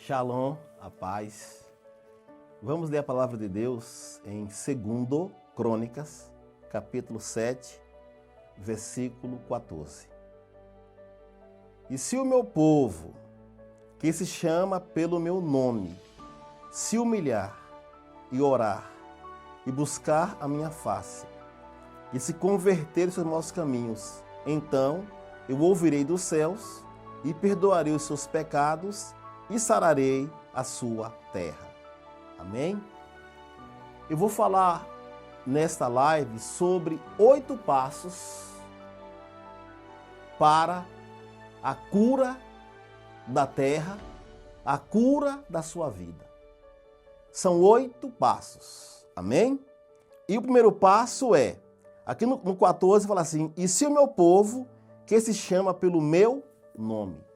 Shalom, a paz. Vamos ler a palavra de Deus em 2 Crônicas, capítulo 7, versículo 14. E se o meu povo, que se chama pelo meu nome, se humilhar e orar e buscar a minha face e se converter dos seus maus caminhos, então eu ouvirei dos céus e perdoarei os seus pecados e sararei a sua terra. Amém? Eu vou falar nesta live sobre 8 passos para a cura da terra, a cura da sua vida. São 8 passos. Amém? E o primeiro passo é, aqui no 14 fala assim, e se o meu povo, que se chama pelo meu nome.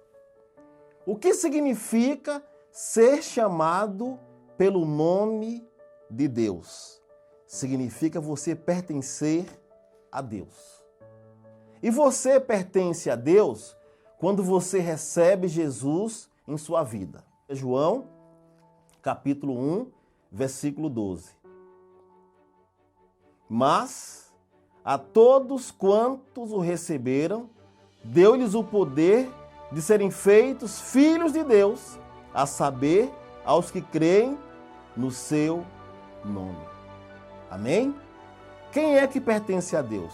O que significa ser chamado pelo nome de Deus? Significa você pertencer a Deus. E você pertence a Deus quando você recebe Jesus em sua vida. João, capítulo 1, versículo 12. Mas a todos quantos o receberam, deu-lhes o poder de serem feitos filhos de Deus, a saber, aos que creem no seu nome. Amém? Quem é que pertence a Deus?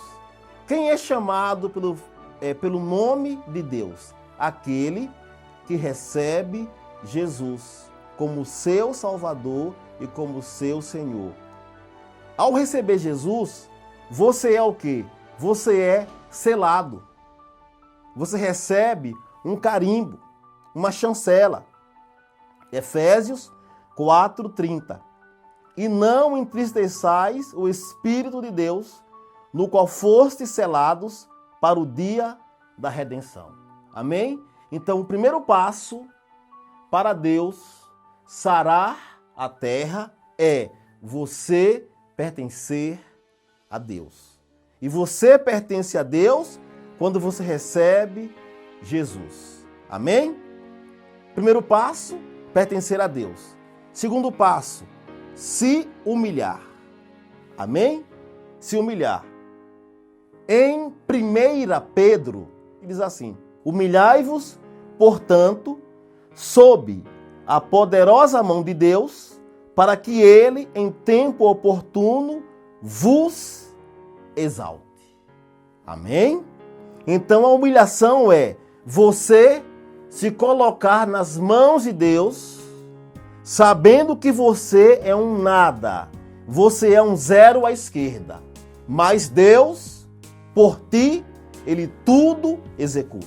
Quem é chamado pelo nome de Deus? Aquele que recebe Jesus como seu Salvador e como seu Senhor. Ao receber Jesus, você é o quê? Você é selado. Você recebe um carimbo, uma chancela. Efésios 4:30. E não entristeçais o Espírito de Deus, no qual fostes selados para o dia da redenção. Amém? Então, o primeiro passo para Deus sarar a terra é você pertencer a Deus. E você pertence a Deus quando você recebe Jesus. Amém? Primeiro passo, pertencer a Deus. Segundo passo, se humilhar. Amém? Se humilhar. Em 1 Pedro, diz assim, humilhai-vos, portanto, sob a poderosa mão de Deus, para que ele, em tempo oportuno, vos exalte. Amém? Então a humilhação é você se colocar nas mãos de Deus, sabendo que você é um nada, você é um zero à esquerda, mas Deus, por ti, Ele tudo executa.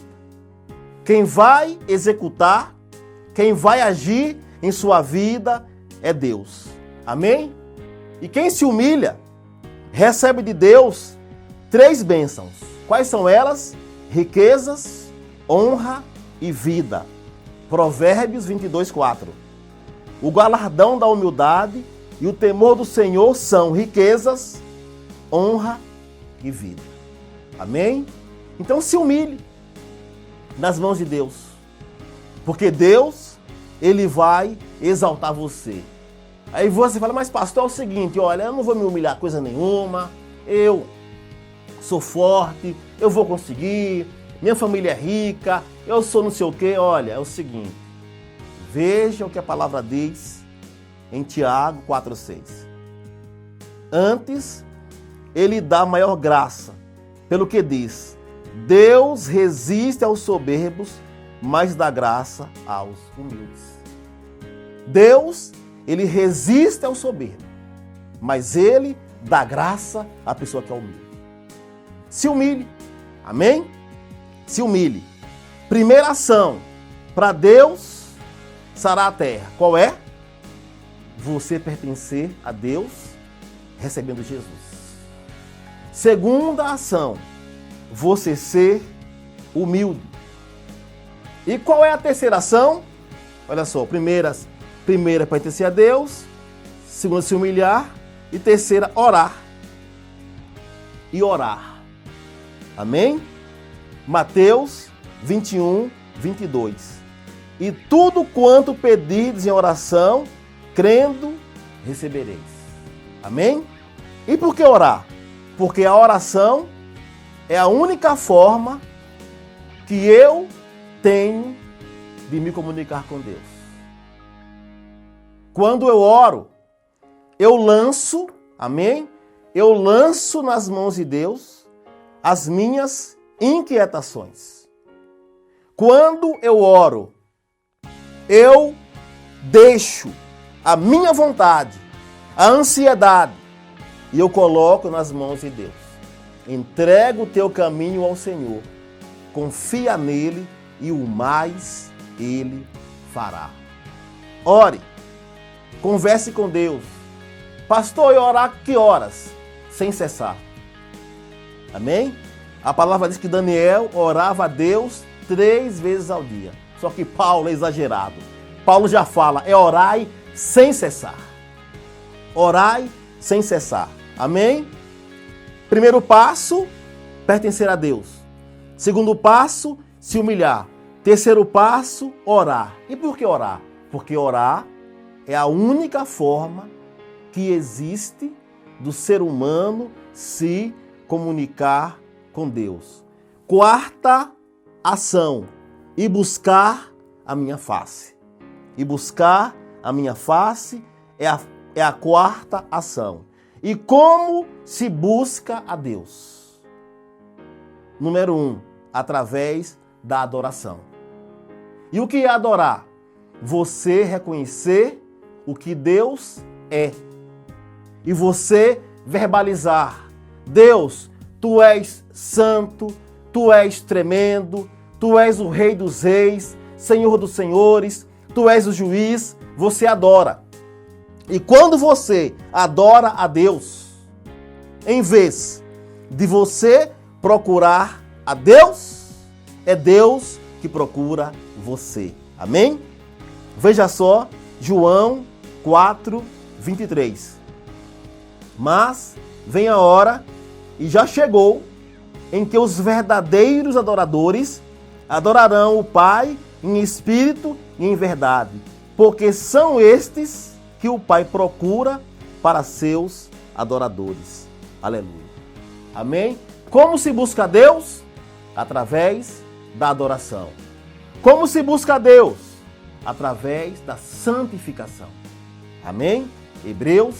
Quem vai executar, quem vai agir em sua vida é Deus. Amém? E quem se humilha, recebe de Deus 3 bênçãos. Quais são elas? Riquezas, honra e vida. Provérbios 22:4. O galardão da humildade e o temor do Senhor são riquezas, honra e vida. Amém? Então se humilhe nas mãos de Deus. Porque Deus, Ele vai exaltar você. Aí você fala, mas pastor, é o seguinte, olha, eu não vou me humilhar coisa nenhuma, eu sou forte, eu vou conseguir, minha família é rica, eu sou não sei o quê. Olha, é o seguinte, veja o que a palavra diz em Tiago 4:6. Antes, ele dá maior graça, pelo que diz, Deus resiste aos soberbos, mas dá graça aos humildes. Deus, ele resiste ao soberbo, mas ele dá graça à pessoa que é humilde. Se humilhe. Amém? Se humilhe. Primeira ação para Deus sarar a terra. Qual é? Você pertencer a Deus recebendo Jesus. Segunda ação, você ser humilde. E qual é a terceira ação? Olha só, primeira pertencer a Deus, segunda se humilhar e terceira orar. E orar. Amém? Mateus 21, 22. e tudo quanto pedirdes em oração, crendo, recebereis. Amém? E por que orar? Porque a oração é a única forma que eu tenho de me comunicar com Deus. Quando eu oro, eu lanço, amém? Eu lanço nas mãos de Deus as minhas inquietações. Quando eu oro, eu deixo a minha vontade, a ansiedade, e eu coloco nas mãos de Deus. Entrega o teu caminho ao Senhor, confia nele e o mais ele fará. Ore, converse com Deus. Pastor, e orar que horas? Sem cessar. Amém? A palavra diz que Daniel orava a Deus 3 vezes ao dia. Só que Paulo é exagerado. Paulo já fala, orai sem cessar. Orai sem cessar. Amém? Primeiro passo, pertencer a Deus. Segundo passo, se humilhar. Terceiro passo, orar. E por que orar? Porque orar é a única forma que existe do ser humano se comunicar com Deus. Quarta ação, e buscar a minha face. E buscar a minha face é a quarta ação. E como se busca a Deus? Número 1, através da adoração. E o que é adorar? Você reconhecer o que Deus é. E você verbalizar: Deus, tu és santo, tu és tremendo, tu és o Rei dos Reis, Senhor dos Senhores, tu és o juiz. Você adora. E quando você adora a Deus, em vez de você procurar a Deus, é Deus que procura você. Amém? Veja só, João 4, 23. Mas vem a hora, e já chegou, em que os verdadeiros adoradores adorarão o Pai em espírito e em verdade, porque são estes que o Pai procura para seus adoradores. Aleluia. Amém? Como se busca Deus? Através da adoração. Como se busca Deus? Através da santificação. Amém? Hebreus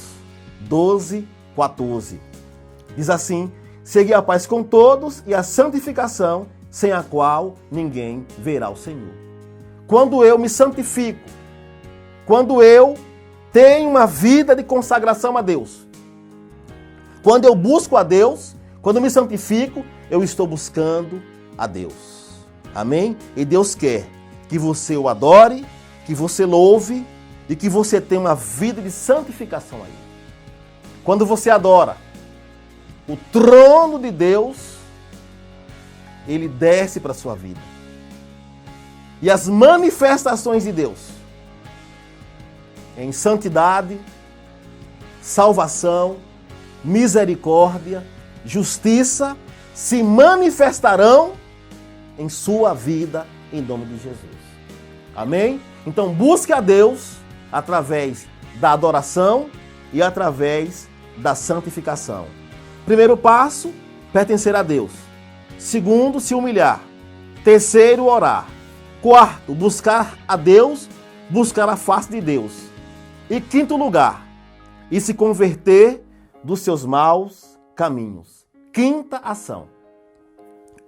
12, 14. Diz assim: segui a paz com todos e a santificação, sem a qual ninguém verá o Senhor. Quando eu me santifico, quando eu tenho uma vida de consagração a Deus, quando eu busco a Deus, quando eu me santifico, eu estou buscando a Deus. Amém? E Deus quer que você o adore, que você louve e que você tenha uma vida de santificação a Ele. Quando você adora, o trono de Deus, ele desce para a sua vida. E as manifestações de Deus em santidade, salvação, misericórdia, justiça se manifestarão em sua vida em nome de Jesus. Amém? Então busque a Deus através da adoração e através da santificação. Primeiro passo, pertencer a Deus. Segundo, se humilhar. Terceiro, orar. Quarto, buscar a Deus, buscar a face de Deus. E quinto lugar, e se converter dos seus maus caminhos. Quinta ação.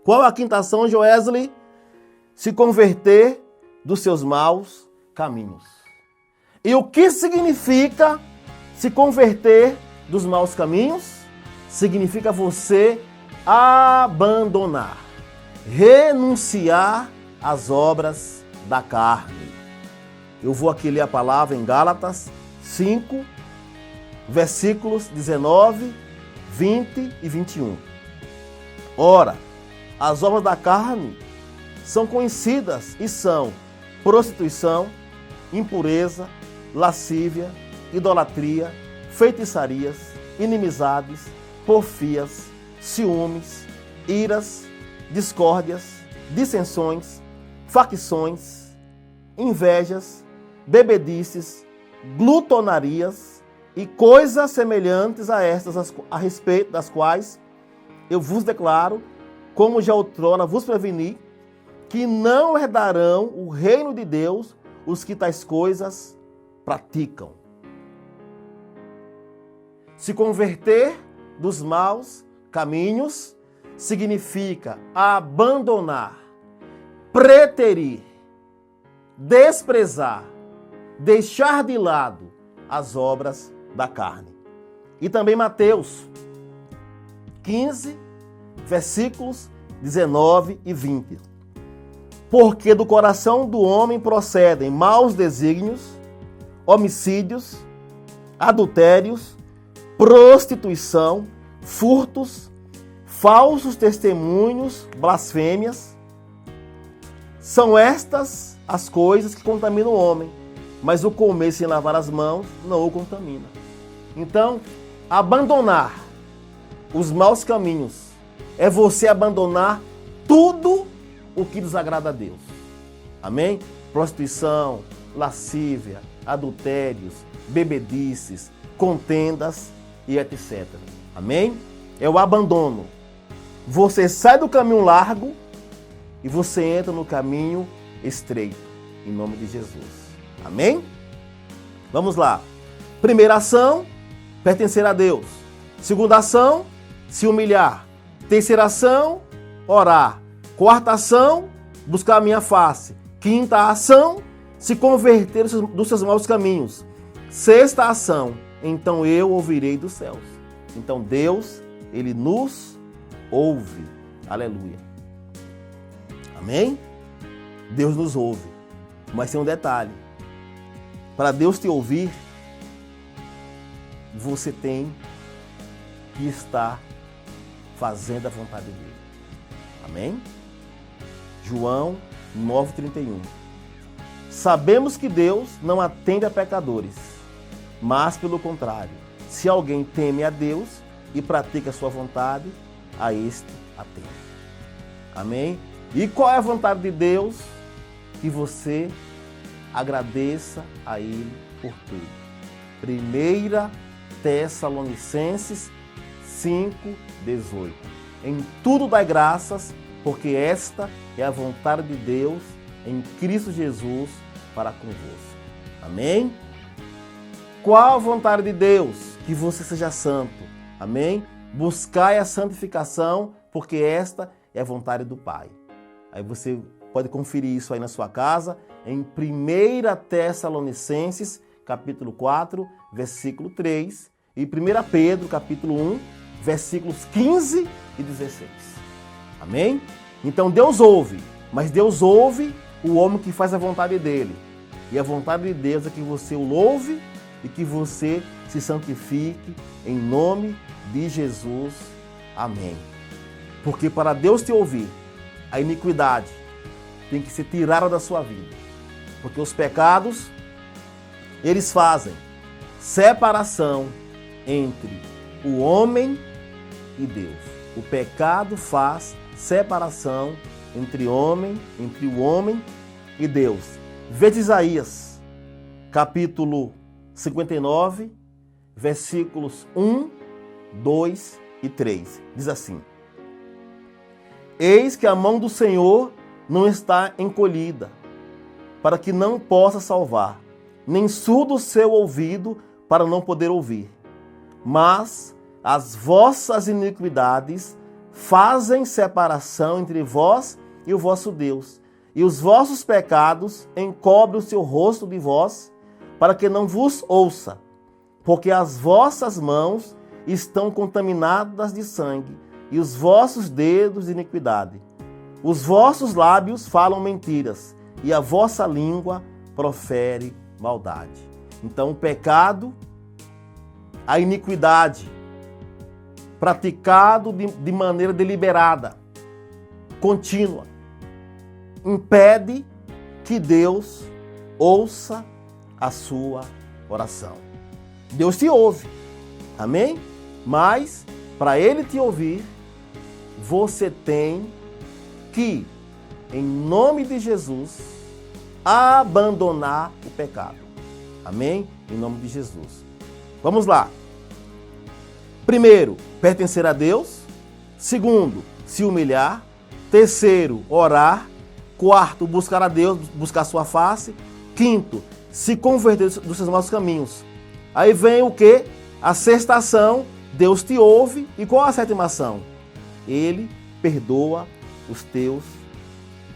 Qual a quinta ação, Joesley? Se converter dos seus maus caminhos. E o que significa se converter dos maus caminhos? Significa você abandonar, renunciar às obras da carne. Eu vou aqui ler a palavra em Gálatas 5, versículos 19, 20 e 21. Ora, as obras da carne são conhecidas e são prostituição, impureza, lascívia, idolatria, feitiçarias, inimizades, porfias, ciúmes, iras, discórdias, dissensões, facções, invejas, bebedices, glutonarias e coisas semelhantes a estas, a respeito das quais eu vos declaro, como já outrora vos preveni, que não herdarão o reino de Deus os que tais coisas praticam. Se converter dos maus caminhos significa abandonar, preterir, desprezar, deixar de lado as obras da carne. E também Mateus 15, versículos 19 e 20. Porque do coração do homem procedem maus desígnios, homicídios, adultérios, prostituição, furtos, falsos testemunhos, blasfêmias. São estas as coisas que contaminam o homem, mas o comer sem lavar as mãos não o contamina. Então, abandonar os maus caminhos é você abandonar tudo o que desagrada a Deus. Amém? Prostituição, lascívia, adultérios, bebedices, contendas e etc. Amém? É o abandono. Você sai do caminho largo e você entra no caminho estreito, em nome de Jesus. Amém? Vamos lá. Primeira ação, pertencer a Deus. Segunda ação, se humilhar. Terceira ação, orar. Quarta ação, buscar a minha face. Quinta ação, se converter dos seus maus caminhos. Sexta ação, então eu ouvirei dos céus. Então Deus, Ele nos ouve. Aleluia. Amém? Deus nos ouve. Mas tem um detalhe. Para Deus te ouvir, você tem que estar fazendo a vontade dele. Amém? João 9,31. Sabemos que Deus não atende a pecadores, mas pelo contrário, se alguém teme a Deus e pratica a sua vontade, a este atende. Amém? E qual é a vontade de Deus? Que você agradeça a Ele por tudo. 1 Tessalonicenses 5,18. Em tudo dai graças, porque esta é a vontade de Deus em Cristo Jesus para convosco. Amém? Qual a vontade de Deus? Que você seja santo. Amém? Buscai a santificação, porque esta é a vontade do Pai. Aí você pode conferir isso aí na sua casa, em 1 Tessalonicenses, capítulo 4, versículo 3, e 1 Pedro, capítulo 1, versículos 15 e 16. Amém? Então Deus ouve, mas Deus ouve o homem que faz a vontade dele. E a vontade de Deus é que você o louve e que você se santifique em nome de Jesus. Amém. Porque para Deus te ouvir, a iniquidade tem que ser tirada da sua vida. Porque os pecados, eles fazem separação entre o homem e Deus. O pecado faz separação entre o homem e Deus. Veja Isaías, capítulo 59, versículos 1, 2 e 3. Diz assim: Eis que a mão do Senhor não está encolhida, para que não possa salvar, nem surdo o seu ouvido para não poder ouvir. Mas as vossas iniquidades fazem separação entre vós e o vosso Deus, e os vossos pecados encobrem o seu rosto de vós, para que não vos ouça, porque as vossas mãos estão contaminadas de sangue, e os vossos dedos de iniquidade. Os vossos lábios falam mentiras, e a vossa língua profere maldade. Então o pecado, a iniquidade, praticado de maneira deliberada, contínua, impede que Deus ouça a sua oração. Deus te ouve, amém? Mas, para Ele te ouvir, você tem que, em nome de Jesus, abandonar o pecado. Amém? Em nome de Jesus. Vamos lá. Primeiro, pertencer a Deus. Segundo, se humilhar. Terceiro, orar. Quarto, buscar a Deus, buscar sua face. Quinto, se converter dos seus maus caminhos. Aí vem o quê? A sexta ação, Deus te ouve. E qual a sétima ação? Ele perdoa os teus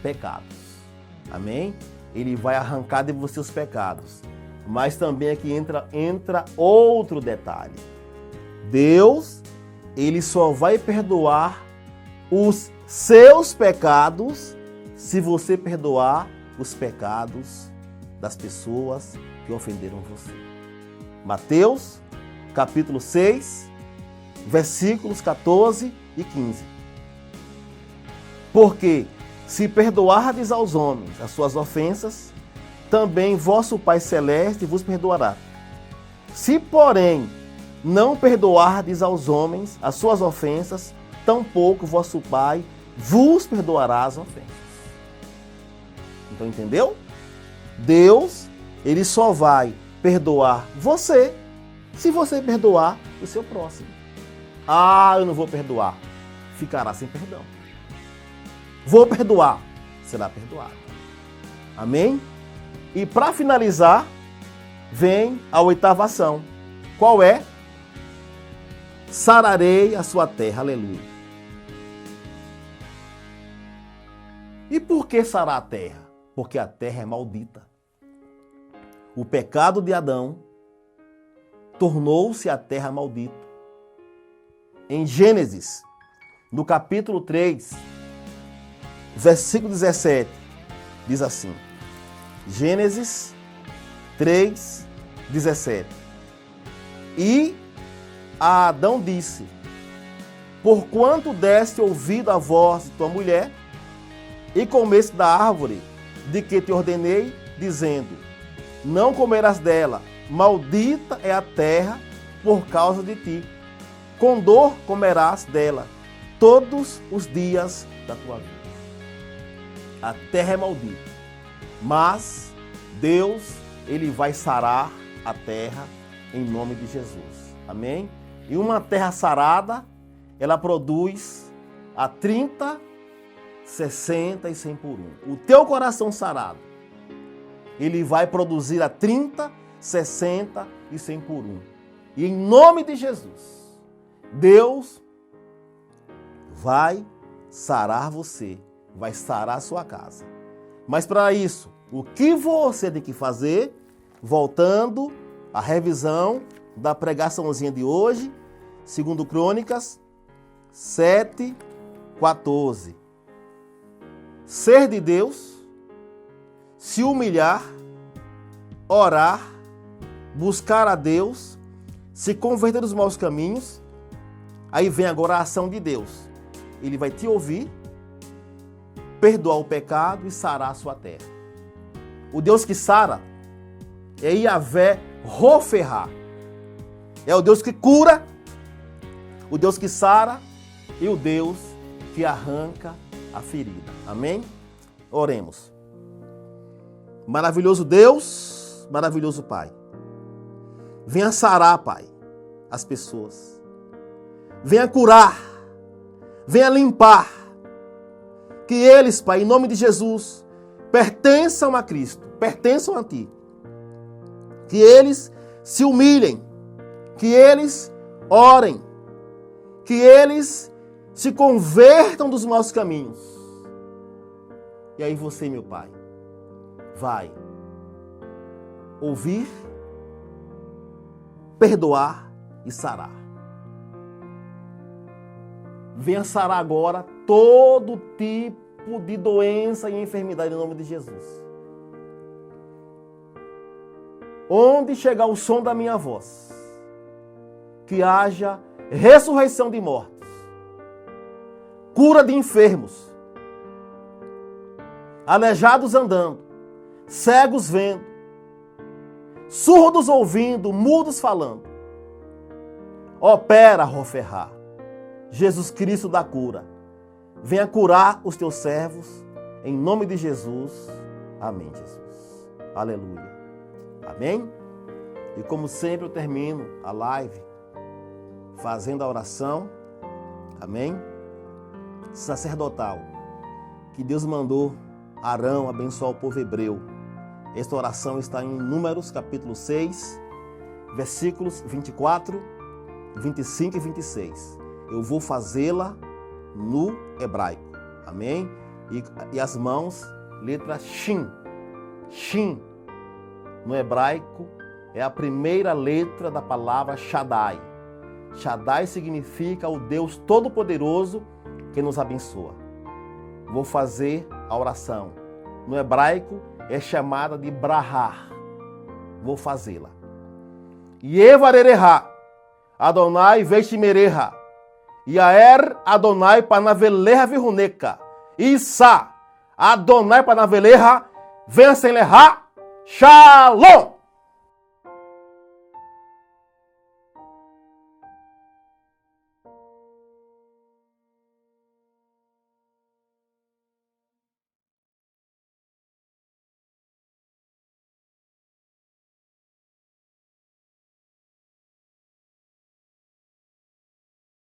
pecados. Amém? Ele vai arrancar de você os pecados. Mas também aqui entra outro detalhe. Deus, ele só vai perdoar os seus pecados se você perdoar os pecados das pessoas que ofenderam você. Mateus, capítulo 6, versículos 14 e 15. Porque se perdoardes aos homens as suas ofensas, também vosso Pai Celeste vos perdoará. Se, porém, não perdoardes aos homens as suas ofensas, tampouco vosso Pai vos perdoará as ofensas. Então, entendeu? Deus, ele só vai perdoar você se você perdoar o seu próximo. Ah, eu não vou perdoar. Ficará sem perdão. Vou perdoar. Será perdoado. Amém? E para finalizar, vem a oitava ação. Qual é? Sararei a sua terra. Aleluia. E por que sarar a terra? Porque a terra é maldita. O pecado de Adão tornou-se a terra maldita. Em Gênesis, no capítulo 3, versículo 17, diz assim. Gênesis 3, 17. E a Adão disse: porquanto deste ouvido à voz de tua mulher, e comeste da árvore de que te ordenei, dizendo: não comerás dela, maldita é a terra por causa de ti. Com dor comerás dela todos os dias da tua vida. A terra é maldita, mas Deus, ele vai sarar a terra em nome de Jesus. Amém? E uma terra sarada, ela produz a 30, 60 e 100 por 1. O teu coração sarado, ele vai produzir a 30, 60 e 100 por 1. E em nome de Jesus, Deus vai sarar você, vai sarar a sua casa. Mas para isso, o que você tem que fazer? Voltando à revisão da pregaçãozinha de hoje, 2 Crônicas 7, 14. Ser de Deus, se humilhar, orar, buscar a Deus, se converter dos maus caminhos. Aí vem agora a ação de Deus. Ele vai te ouvir, perdoar o pecado e sarar a sua terra. O Deus que sara é Yahvé Roferá. É o Deus que cura, o Deus que sara e o Deus que arranca a ferida. Amém? Oremos. Maravilhoso Deus, maravilhoso Pai. Venha sarar, Pai, as pessoas. Venha curar. Venha limpar. Que eles, Pai, em nome de Jesus, pertençam a Cristo, pertençam a Ti. Que eles se humilhem, que eles orem, que eles se convertam dos maus caminhos. E aí você, meu Pai, vai ouvir, perdoar e sarar. Venha sarar agora todo tipo de doença e enfermidade em nome de Jesus. Onde chegar o som da minha voz, que haja ressurreição de mortos, cura de enfermos, aleijados andando, cegos vendo, surdos ouvindo, mudos falando. Opera, Roferá, Jesus Cristo da cura. Venha curar os teus servos, em nome de Jesus. Amém, Jesus. Aleluia. Amém? E como sempre eu termino a live fazendo a oração, amém? Sacerdotal, que Deus mandou Arão abençoar o povo hebreu. Esta oração está em Números capítulo 6, versículos 24, 25 e 26. Eu vou fazê-la no hebraico, amém? E as mãos, letra Shin. Shin, no hebraico, é a primeira letra da palavra Shaddai. Shaddai significa o Deus Todo-Poderoso que nos abençoa. Vou fazer a oração. No hebraico é chamada de Brahá. Vou fazê-la. Yevarereha, Adonai vestimereha, Yaer Adonai panaveleha viruneka, Isa Adonai panaveleha, venceleha, Shalom!